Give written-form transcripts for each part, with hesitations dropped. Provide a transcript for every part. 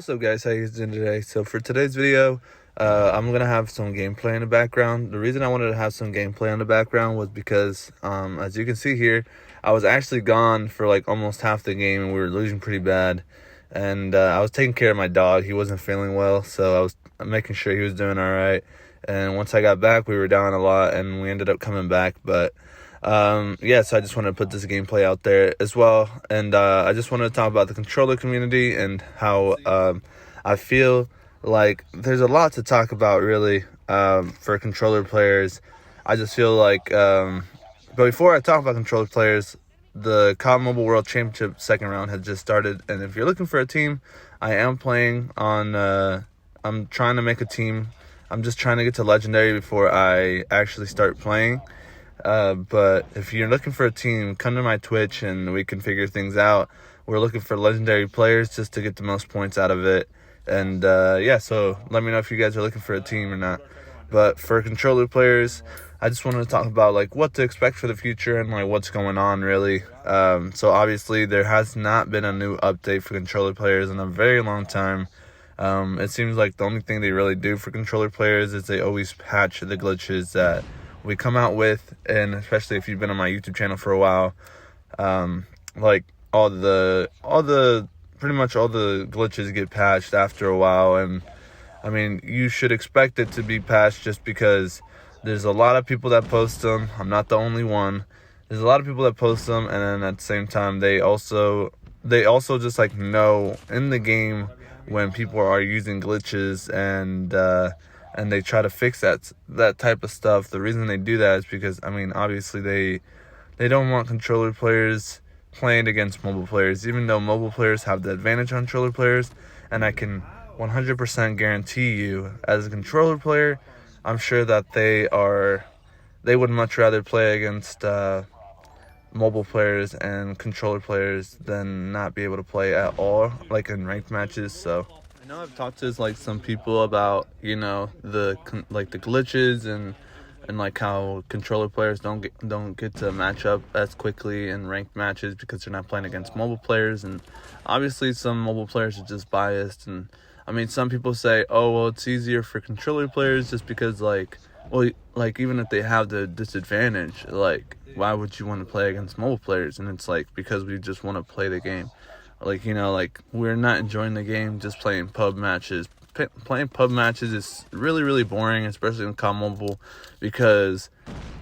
What's up, guys? How you doing today? So for today's video, I'm gonna have some gameplay in the background. The reason I wanted to have some gameplay in the background was because, as you can see here, I was actually gone for like almost half the game, and we were losing pretty bad. And I was taking care of my dog. He wasn't feeling well, so I was making sure he was doing all right. And once I got back, we were down a lot, and we ended up coming back. But yeah, so I just wanted to put this gameplay out there as well. And I just wanted to talk about the controller community and how I feel like there's a lot to talk about, really, for controller players. I just feel like, but before I talk about controller players, the COD Mobile World Championship second round has just started. And if you're looking for a team, I am playing on, I'm trying to make a team. I'm just trying to get to Legendary before I actually start playing. But if you're looking for a team, come to my Twitch and we can figure things out. We're looking for legendary players just to get the most points out of it. And yeah, so let me know if you guys are looking for a team or not. But for controller players, I just wanted to talk about like what to expect for the future and like what's going on, really. So obviously there has not been a new update for controller players in a very long time. It seems like the only thing they really do for controller players is they always patch the glitches that we come out with, and especially if you've been on my YouTube channel for a while, like pretty much all the glitches get patched after a while. And I mean, you should expect it to be patched just because there's a lot of people that post them. I'm not the only one. There's a lot of people that post them, and then at the same time they also just like know in the game when people are using glitches, and they try to fix that type of stuff. The reason they do that is because, I mean, obviously they don't want controller players playing against mobile players, even though mobile players have the advantage on controller players. And I can 100% guarantee you, as a controller player, I'm sure that they would much rather play against mobile players and controller players than not be able to play at all, like in ranked matches. So I know I've talked to like some people about, you know, the glitches and like how controller players don't get to match up as quickly in ranked matches because they're not playing against mobile players. And obviously some mobile players are just biased. And I mean, some people say, oh well, it's easier for controller players just because like even if they have the disadvantage, like why would you want to play against mobile players? And it's like, because we just want to play the game. Like, you know, like we're not enjoying the game just playing pub matches. Playing pub matches is really, really boring, especially in COD Mobile, because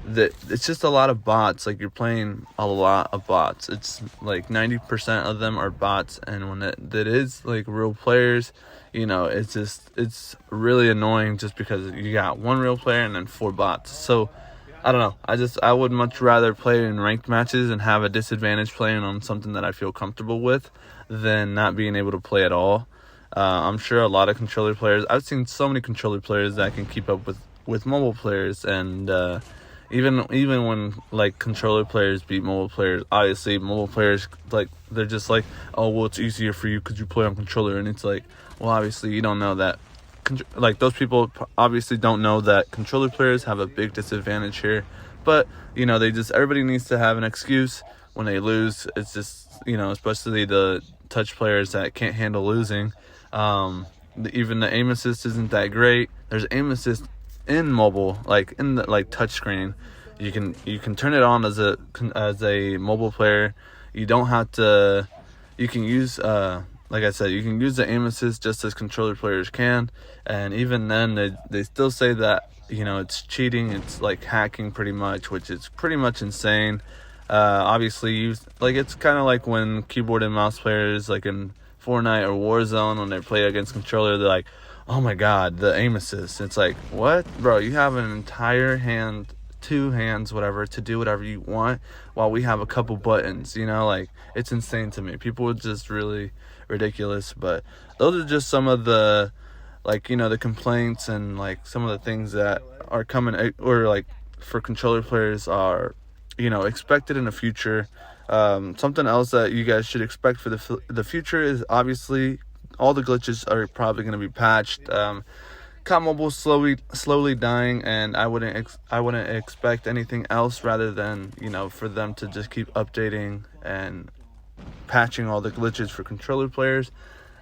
it's just a lot of bots. Like, you're playing a lot of bots. It's like 90% of them are bots, and when that is like real players, you know, it's really annoying just because you got one real player and then 4 bots. So I don't know. I would much rather play in ranked matches and have a disadvantage playing on something that I feel comfortable with than not being able to play at all. I'm sure a lot of controller players, I've seen so many controller players that can keep up with mobile players, and even when like controller players beat mobile players, obviously mobile players, like, they're just like, oh well, it's easier for you because you play on controller. And it's like, well, obviously you don't know that. Like, those people obviously don't know that controller players have a big disadvantage here. But, you know, everybody needs to have an excuse when they lose. It's just, you know, especially the touch players that can't handle losing. Even the aim assist isn't that great. There's aim assist in mobile, like in the touch screen. You can turn it on as a mobile player. You don't have to. You can use like I said, you can use the aim assist just as controller players can, and even then they still say that, you know, it's cheating, it's like hacking pretty much, which is pretty much insane. Obviously, it's kind of like when keyboard and mouse players, like in Fortnite or Warzone, when they play against controller, they're like, oh my god, the aim assist. It's like, what, bro? You have an entire hand, 2 hands, whatever, to do whatever you want, while we have a couple buttons. You know, like, it's insane to me. People are just really ridiculous. But those are just some of the, like, you know, the complaints and like some of the things that are coming, or like for controller players are, you know, expected in the future. Something else that you guys should expect for the future is, obviously, all the glitches are probably going to be patched. COD Mobile slowly dying, and I wouldn't expect anything else rather than, you know, for them to just keep updating and patching all the glitches for controller players.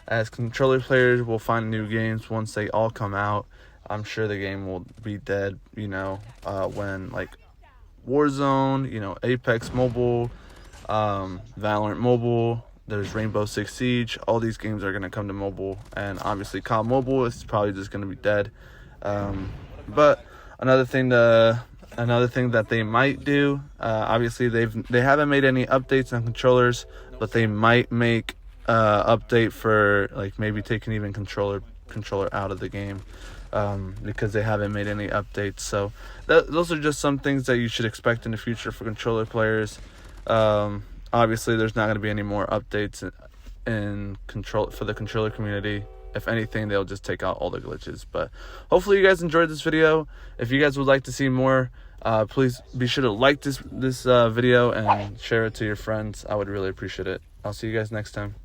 as controller players will find new games once they all come out. I'm sure the game will be dead, when like Warzone, Apex Mobile, Valorant Mobile, there's Rainbow Six Siege. All these games are going to come to mobile, and obviously COD Mobile is probably just going to be dead. But another thing that they might do, obviously they haven't made any updates on controllers, but they might make update for like maybe taking even controller out of the game, because they haven't made any updates. So those are just some things that you should expect in the future for controller players. Obviously there's not going to be any more updates in control for the controller community. If anything, they'll just take out all the glitches. But hopefully you guys enjoyed this video. If you guys would like to see more, please be sure to like this video and share it to your friends. I would really appreciate it. I'll see you guys next time.